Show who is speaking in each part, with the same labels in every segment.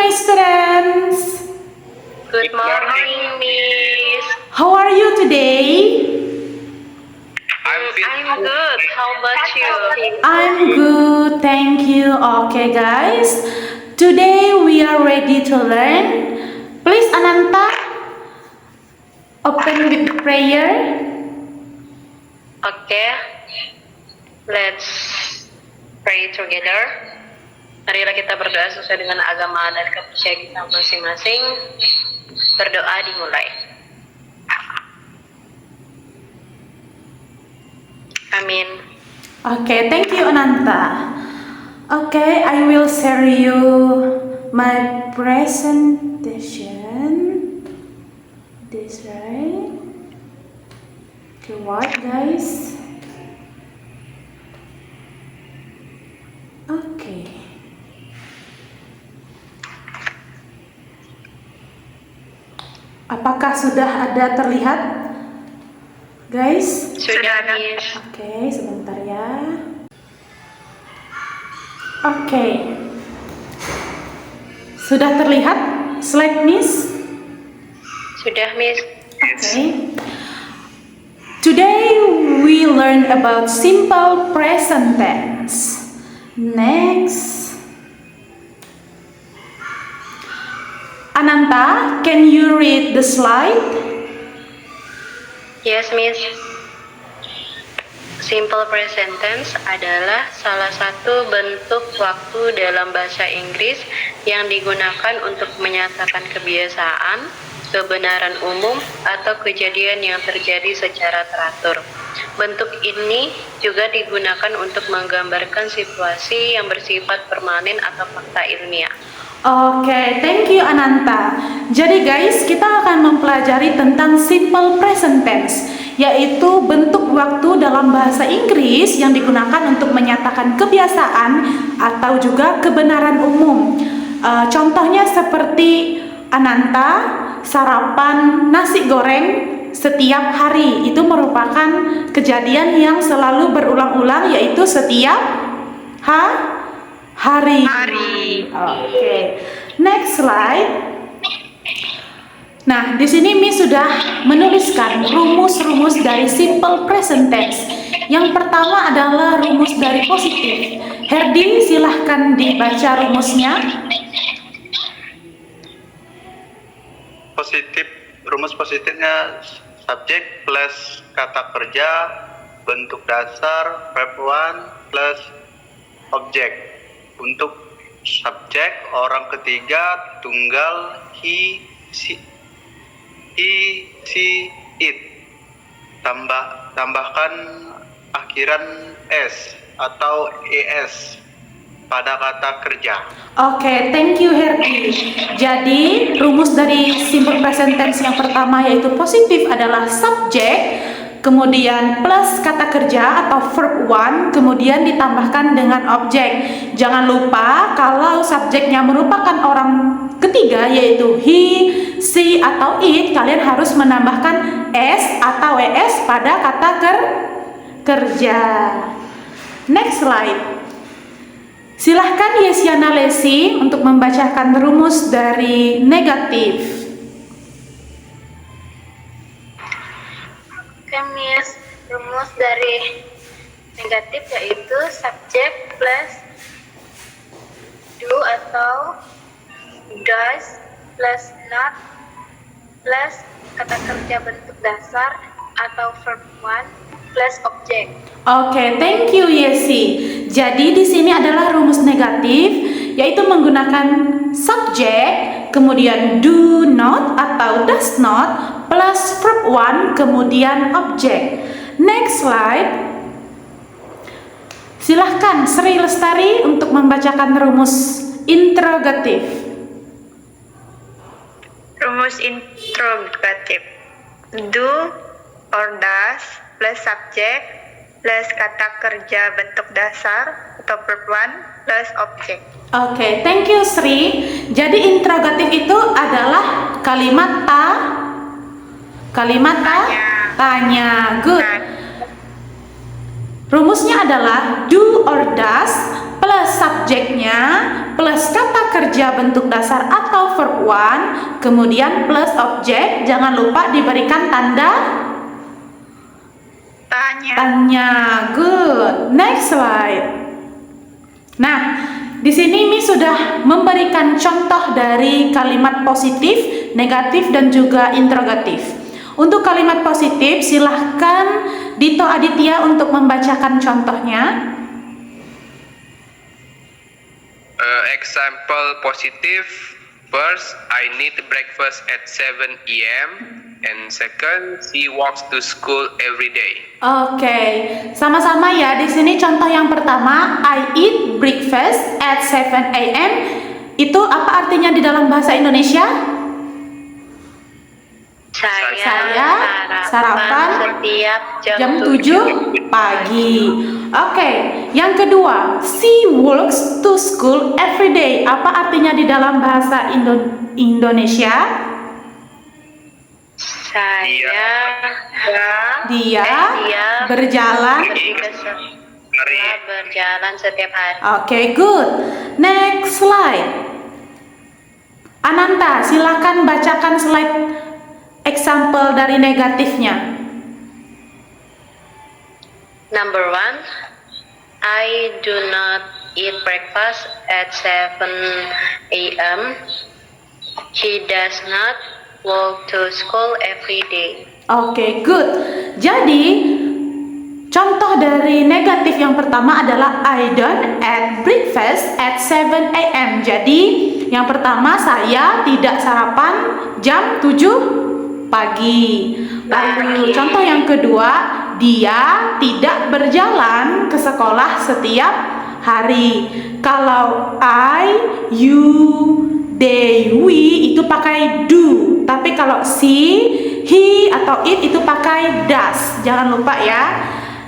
Speaker 1: morning, students.
Speaker 2: Good morning, Miss.
Speaker 1: How are you today?
Speaker 2: I'm good. How about you?
Speaker 1: I'm good, thank you. Okay, guys. Today we are ready to learn. Please, Ananta, open with the prayer.
Speaker 2: Okay. Let's pray together. Marilah kita berdoa sesuai dengan agama dan kepercayaan kita masing-masing. Berdoa dimulai. Amin.
Speaker 1: Okay, thank you, Ananta. Okay, I will share you my presentation. This right? Okay, what, guys? Okay. Apakah sudah ada terlihat, guys?
Speaker 2: Sudah, Miss.
Speaker 1: Oke, sebentar ya. Oke. Sudah terlihat slide, Miss?
Speaker 2: Sudah, Miss.
Speaker 1: Okay. Today we learn about simple present tense. Next. Ananta, can you read the slide?
Speaker 2: Yes, Miss. Simple present tense adalah salah satu bentuk waktu dalam bahasa Inggris yang digunakan untuk menyatakan kebiasaan, kebenaran umum, atau kejadian yang terjadi secara teratur. Bentuk ini juga digunakan untuk menggambarkan situasi yang bersifat permanen atau fakta ilmiah.
Speaker 1: Oke, thank you, Ananta. Jadi guys, kita akan mempelajari tentang simple present tense, yaitu bentuk waktu dalam bahasa Inggris yang digunakan untuk menyatakan kebiasaan atau juga kebenaran umum. Contohnya seperti Ananta sarapan nasi goreng setiap hari. Itu merupakan kejadian yang selalu berulang-ulang, yaitu setiap hari. Oke. Next slide. Nah, di sini Miss sudah menuliskan rumus-rumus dari simple present tense. Yang pertama adalah rumus dari positif. Herdi, silahkan dibaca rumusnya.
Speaker 3: Rumus positifnya subjek plus kata kerja, bentuk dasar, verb 1 plus objek. Untuk subjek orang ketiga tunggal he, she, it. Tambahkan akhiran s atau es pada kata kerja.
Speaker 1: Oke, thank you Herdi. Jadi rumus dari simple present tense yang pertama yaitu positif adalah subjek, kemudian plus kata kerja atau verb 1, kemudian ditambahkan dengan objek. Jangan lupa kalau subjeknya merupakan orang ketiga yaitu he, she, atau it, kalian harus menambahkan s atau es pada kata kerja. Next slide. Silahkan Yesiana Lesi untuk membacakan rumus dari negatif.
Speaker 4: Oke, Miss. Rumus dari negatif yaitu subjek plus do atau does plus not plus kata kerja bentuk dasar atau verb 1 plus objek.
Speaker 1: Oke, thank you Yesi. Jadi di sini adalah rumus negatif, yaitu menggunakan subjek, kemudian do not atau does not plus verb 1 kemudian objek. Next slide. Silahkan Sri Lestari untuk membacakan rumus interrogatif.
Speaker 5: Rumus interrogatif. Do or does plus subjek plus kata kerja bentuk dasar atau verb 1 plus objek.
Speaker 1: Oke, thank you Sri. Jadi interrogatif itu adalah kalimat tanya. Good. Rumusnya adalah do or does plus subjeknya plus kata kerja bentuk dasar atau verb one, kemudian plus objek, jangan lupa diberikan tanda tanya. Good. Next slide. Nah, di sini Mi sudah memberikan contoh dari kalimat positif, negatif, dan juga interrogatif. Untuk kalimat positif, silahkan Dito Aditya untuk membacakan contohnya.
Speaker 6: Example positive. First, I need breakfast at 7 a.m. And second, she walks to school every day.
Speaker 1: Oke, sama-sama ya. Di sini contoh yang pertama, I eat breakfast at 7 a.m. Itu apa artinya di dalam bahasa Indonesia? Saya sarapan
Speaker 2: setiap
Speaker 1: jam 7 pagi. Oke, yang kedua, she walks to school every day. Apa artinya di dalam bahasa Indonesia? Dia berjalan
Speaker 2: setiap hari.
Speaker 1: Oke, good. Next slide. Ananta, silakan bacakan slide example dari negatifnya.
Speaker 2: Number 1, I do not eat breakfast at 7 a.m. He does not walk to school every day.
Speaker 1: Oke, good. Jadi, contoh dari negatif yang pertama adalah I don't eat breakfast at 7 a.m. Jadi, yang pertama saya tidak sarapan jam 7 pagi. Lalu contoh yang kedua, dia tidak berjalan ke sekolah setiap hari. Kalau I, you, they, we itu pakai do. Tapi kalau she, he atau it itu pakai does. Jangan lupa ya.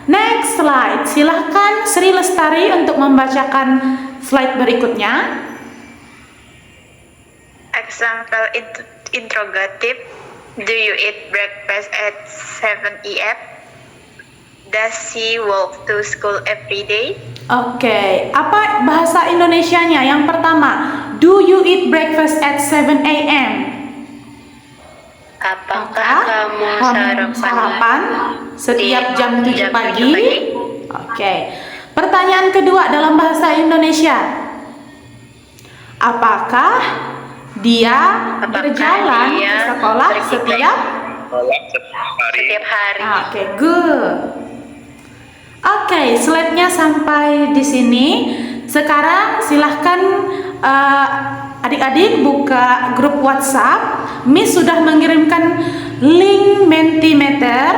Speaker 1: Next slide. Silahkan Sri Lestari untuk membacakan slide berikutnya.
Speaker 5: Example interrogative. Do you eat breakfast at 7 a.m.? Does she walk to school every day?
Speaker 1: Oke, apa bahasa Indonesianya? Yang pertama, do you eat breakfast at 7 a.m.?
Speaker 2: Apakah kamu
Speaker 1: sarapan setiap jam 7 pagi? Oke. Pertanyaan kedua dalam bahasa Indonesia. Apakah dia berjalan ke sekolah setiap
Speaker 2: hari?
Speaker 1: Oke, good. Oke, slide-nya sampai di sini. Sekarang silahkan adik-adik buka grup WhatsApp. Miss sudah mengirimkan link Mentimeter.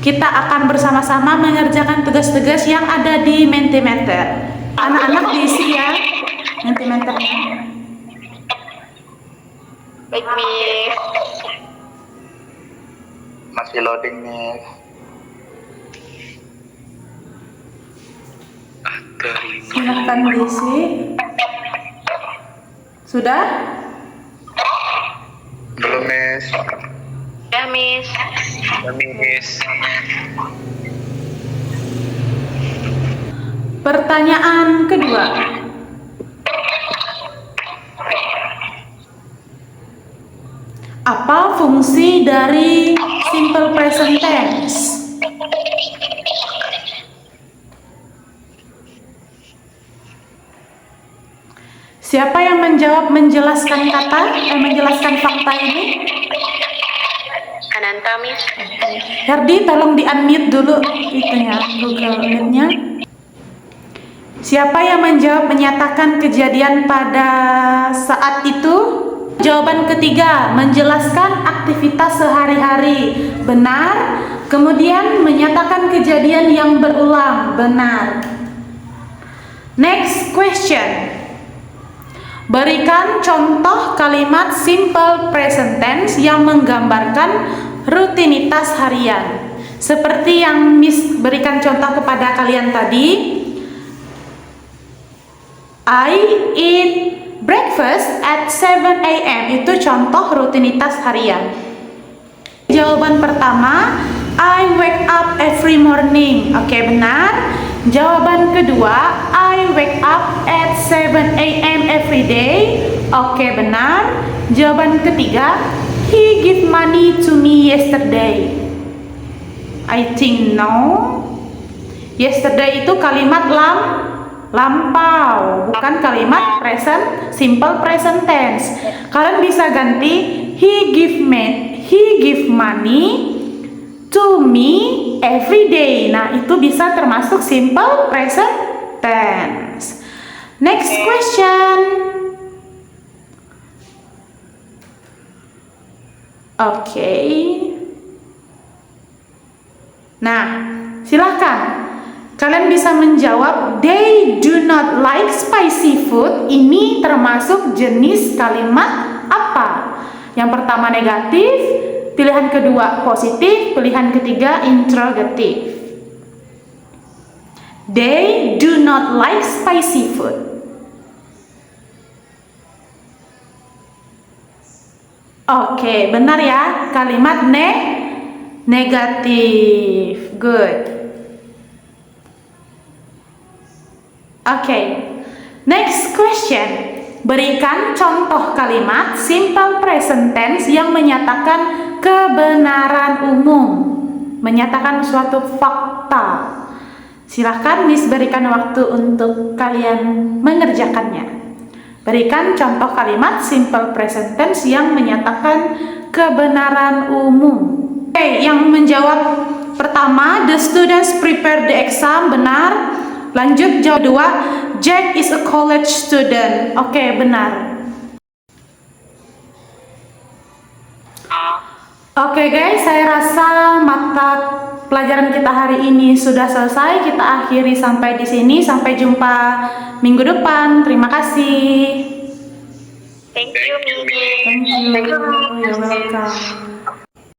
Speaker 1: Kita akan bersama-sama mengerjakan tugas-tugas yang ada di Mentimeter. Anak-anak diisi ya Mentimeternya.
Speaker 5: Baik, Miss.
Speaker 3: Masih loading nih.
Speaker 1: Silahkan diisi. Sudah?
Speaker 3: Belum, Miss.
Speaker 2: Ya, Miss.
Speaker 1: Pertanyaan kedua. Apa fungsi dari simple present tense? Siapa yang menjelaskan fakta ini?
Speaker 2: Ananta, Miss.
Speaker 1: Herdi, tolong di-unmute dulu itunya, Google Meet-nya. Siapa yang menyatakan kejadian pada saat itu? Jawaban ketiga, menjelaskan aktivitas sehari-hari. Benar. Kemudian menyatakan kejadian yang berulang. Benar. Next question. Berikan contoh kalimat simple present tense yang menggambarkan rutinitas harian. Seperti yang Miss berikan contoh kepada kalian tadi. I eat breakfast at 7 a.m. Itu contoh rutinitas harian. Jawaban pertama, I wake up every morning. Oke, benar. Jawaban kedua, I wake up at 7 a.m. every day. Oke, benar. Jawaban ketiga, he give money to me yesterday. I think no. Yesterday itu kalimat lampau, bukan kalimat simple present tense. Kalian bisa ganti he give money to me every day. Nah, itu bisa termasuk simple present tense. Next question. Oke. Nah, silahkan. Kalian bisa menjawab they do not like spicy food. Ini termasuk jenis kalimat apa? Yang pertama negatif, pilihan kedua positif, pilihan ketiga interrogative. They do not like spicy food. Oke, benar ya. Kalimat negatif. Good. Oke, next question. Berikan contoh kalimat simple present tense yang menyatakan kebenaran umum, menyatakan suatu fakta. Silahkan Miss berikan waktu untuk kalian mengerjakannya. Berikan contoh kalimat simple present tense yang menyatakan kebenaran umum. Oke, yang menjawab pertama, the students prepare the exam, benar. Lanjut jawab dua, Jack is a college student. Oke, benar. Oke guys, saya rasa mata pelajaran kita hari ini sudah selesai. Kita akhiri sampai di sini. Sampai jumpa minggu depan. Terima kasih.
Speaker 5: Thank you, Miss.
Speaker 1: Thank you. You're welcome.